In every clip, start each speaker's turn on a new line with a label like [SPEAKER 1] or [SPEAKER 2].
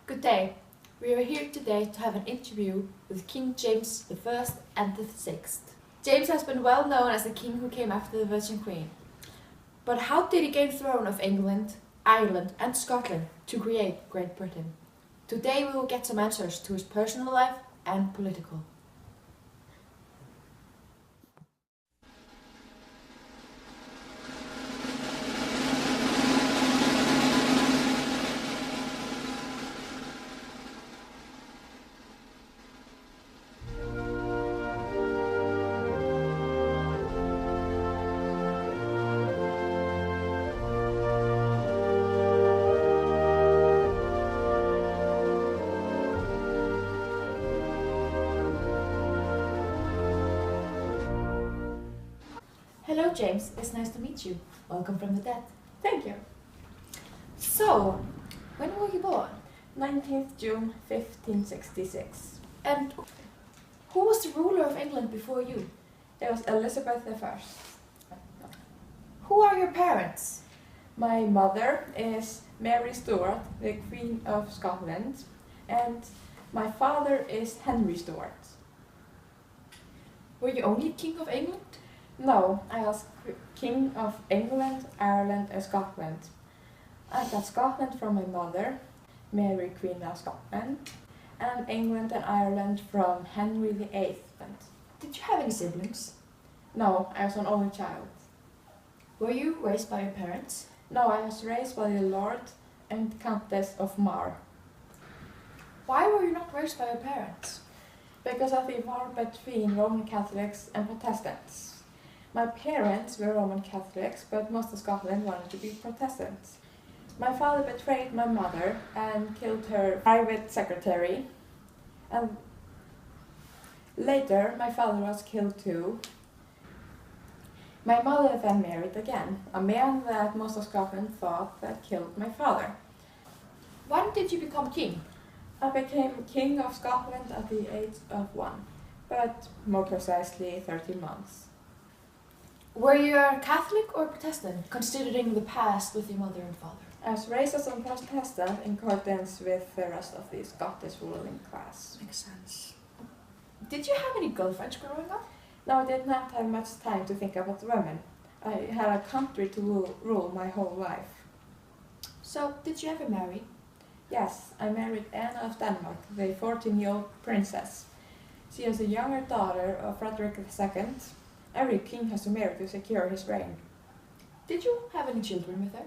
[SPEAKER 1] Good day. We are here today to have an interview with King James I and the Sixth. James has been well known as the king who came after the Virgin Queen. But how did he gain the throne of England, Ireland and Scotland to create Great Britain? Today we will get some answers to his personal life and political. Hello James, it's nice to meet you. Welcome from the dead.
[SPEAKER 2] Thank you.
[SPEAKER 1] So, when were you born?
[SPEAKER 2] 19th June 1566.
[SPEAKER 1] And who was the ruler of England before you?
[SPEAKER 2] It was Elizabeth I.
[SPEAKER 1] Who are your parents?
[SPEAKER 2] My mother is Mary Stuart, the Queen of Scotland, and my father is Henry Stuart.
[SPEAKER 1] Were you only king of England?
[SPEAKER 2] No, I was King of England, Ireland and Scotland. I got Scotland from my mother, Mary Queen of Scotland, and England and Ireland from Henry VIII.
[SPEAKER 1] Did you have any siblings?
[SPEAKER 2] No, I was an only child.
[SPEAKER 1] Were you raised by your parents?
[SPEAKER 2] No, I was raised by the Lord and Countess of Mar.
[SPEAKER 1] Why were you not raised by your parents?
[SPEAKER 2] Because of the war between Roman Catholics and Protestants. My parents were Roman Catholics, but most of Scotland wanted to be Protestants. My father betrayed my mother and killed her private secretary. And later, my father was killed too. My mother then married again, a man that most of Scotland thought that killed my father.
[SPEAKER 1] When did you become king?
[SPEAKER 2] I became King of Scotland at the age of 1, but more precisely 13 months.
[SPEAKER 1] Were you a Catholic or Protestant, considering the past with your mother and father?
[SPEAKER 2] I was raised as a Protestant in accordance with the rest of the Scottish ruling class.
[SPEAKER 1] Makes sense. Did you have any girlfriends growing up?
[SPEAKER 2] No, I did not have much time to think about women. I had a country to rule my whole life.
[SPEAKER 1] So, did you ever marry?
[SPEAKER 2] Yes, I married Anne of Denmark, the 14-year-old princess. She is the younger daughter of Frederick II. Every king has to marry to secure his reign.
[SPEAKER 1] Did you have any children with her?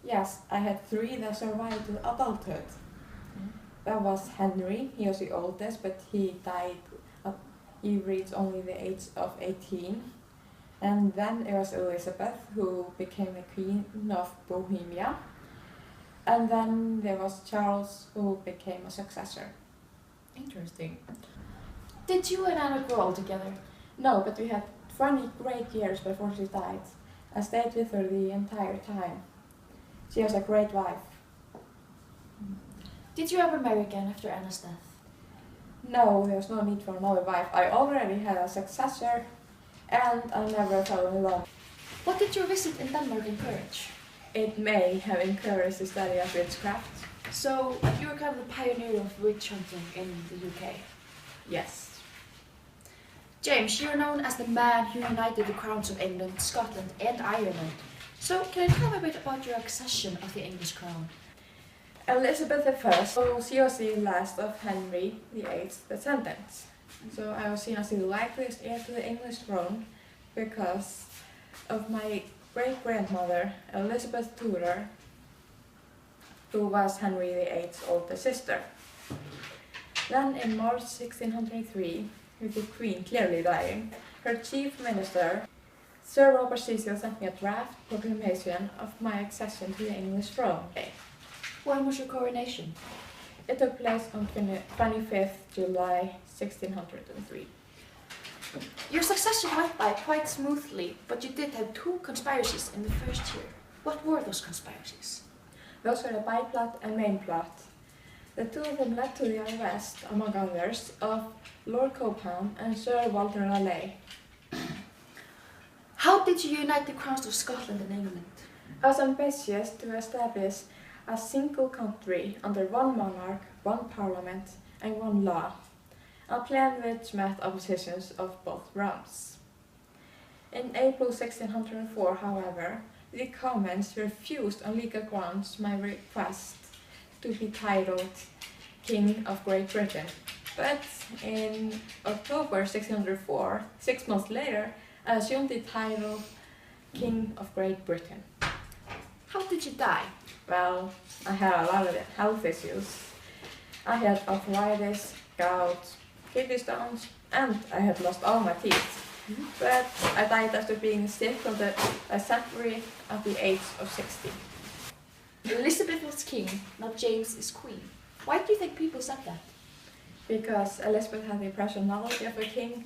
[SPEAKER 2] Yes, I had 3 that survived to adulthood. That was Henry, he was the oldest, but he died. He reached only the age of 18. And then it was Elizabeth, who became the Queen of Bohemia. And then there was Charles, who became a successor.
[SPEAKER 1] Interesting. Did you and Anna grow old together?
[SPEAKER 2] No, but we had 20 great years before she died. I stayed with her the entire time. She was a great wife.
[SPEAKER 1] Did you ever marry again after Anna's death?
[SPEAKER 2] No, there was no need for another wife. I already had a successor and I never fell in love.
[SPEAKER 1] What did your visit in Denmark encourage?
[SPEAKER 2] It may have encouraged the study of witchcraft.
[SPEAKER 1] So, you were kind of the pioneer of witch hunting in the UK?
[SPEAKER 2] Yes.
[SPEAKER 1] James, you're known as the man who united the crowns of England, Scotland and Ireland. So, can you tell me a bit about your accession of the English crown?
[SPEAKER 2] Elizabeth I, so she was the last of Henry VIII's descendants. So I was seen as the likeliest heir to the English throne because of my great-grandmother, Elizabeth Tudor, who was Henry VIII's older sister. Then in March 1603, with the Queen clearly dying, her chief minister, Sir Robert Cecil, sent me a draft proclamation of my accession to the English throne.
[SPEAKER 1] When was your coronation?
[SPEAKER 2] It took place on 25th July 1603.
[SPEAKER 1] Your succession went by quite smoothly, but you did have 2 conspiracies in the first year. What were those conspiracies?
[SPEAKER 2] Those were the by-plot and main plot. The 2 of them led to the arrest, among others, of Lord Cobham and Sir Walter Raleigh.
[SPEAKER 1] How did you unite the crowns of Scotland and England?
[SPEAKER 2] I was ambitious to establish a single country under one monarch, one parliament, and one law, a plan which met oppositions of both realms. In April 1604, however, the Commons refused on legal grounds my request to be titled King of Great Britain. But in October 1604, 6 months later, I assumed the title King of Great Britain.
[SPEAKER 1] How did you die?
[SPEAKER 2] Well, I had a lot of health issues. I had arthritis, gout, kidney stones, and I had lost all my teeth. But I died after being sick from the dysentery at the age of 60.
[SPEAKER 1] Elizabeth was king, not James is queen. Why do you think people said that?
[SPEAKER 2] Because Elizabeth had the personality of a king,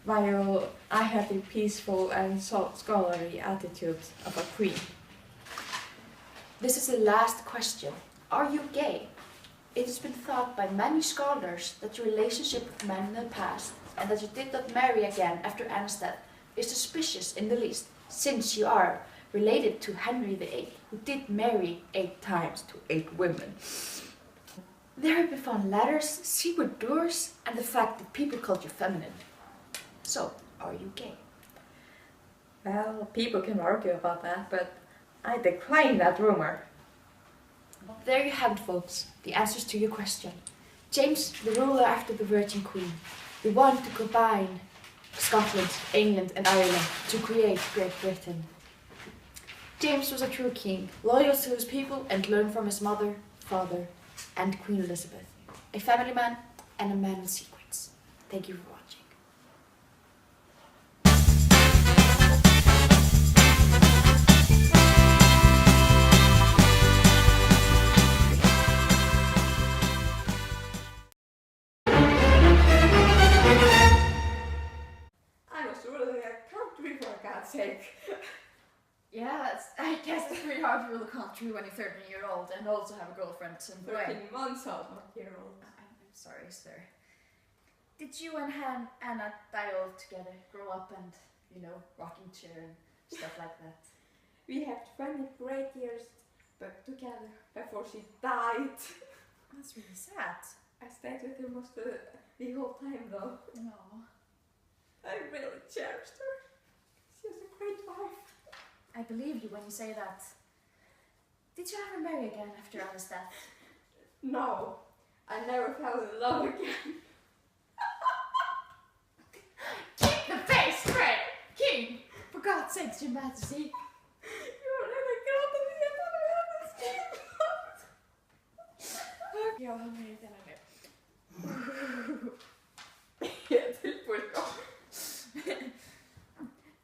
[SPEAKER 2] while I had the peaceful and scholarly attitude of a queen.
[SPEAKER 1] This is the last question. Are you gay? It has been thought by many scholars that your relationship with men in the past and that you did not marry again after Anne's death is suspicious in the least, since you are related to Henry VIII, who did marry 8 times to 8 women. There have been found letters, secret doors, and the fact that people called you feminine. So, are you gay?
[SPEAKER 2] Well, people can argue about that, but I decline that rumor.
[SPEAKER 1] There you have it, folks, the answers to your question. James, the ruler after the Virgin Queen, the one to combine Scotland, England and Ireland to create Great Britain. James was a true king, loyal to his people and learned from his mother, father and Queen Elizabeth. A family man and a man with secrets. Thank you for watching.
[SPEAKER 2] I was ruling a country, for God's sake.
[SPEAKER 1] Yeah, I guess it's pretty hard to rule a country when you're 13 years old and also have a girlfriend in
[SPEAKER 2] 13 months old, not year-old.
[SPEAKER 1] I'm sorry, sir. Did you and Anna die all together, grow up and, rocking chair and stuff like that?
[SPEAKER 2] We had 20 great years back together before she died.
[SPEAKER 1] That's really sad.
[SPEAKER 2] I stayed with her most of the whole time though.
[SPEAKER 1] No.
[SPEAKER 2] I really cherished her. She was a great wife.
[SPEAKER 1] I believe you when you say that. Did you ever marry again after Anna's death?
[SPEAKER 2] No, I never fell in love again.
[SPEAKER 1] Keep the face straight, King! For God's sakes, Your Majesty.
[SPEAKER 2] You're really glad att veta vad jag hade skrivit.
[SPEAKER 1] Jag har mer än nu.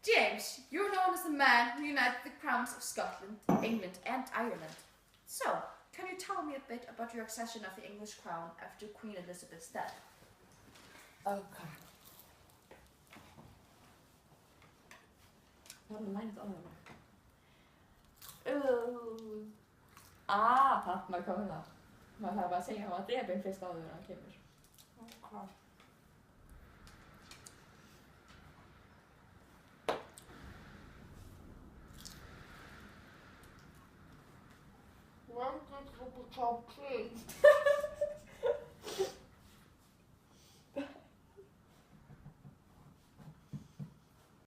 [SPEAKER 1] James, you're known as the man who united the crowns of Scotland, England and Ireland. So, can you tell me a bit about your accession of the English crown after Queen Elizabeth's death?
[SPEAKER 2] Okay. Vad har lagt av det? Tack med kolla. Man har bara säga att det är en fisk av den kimmer.
[SPEAKER 1] Okay. When did you become king?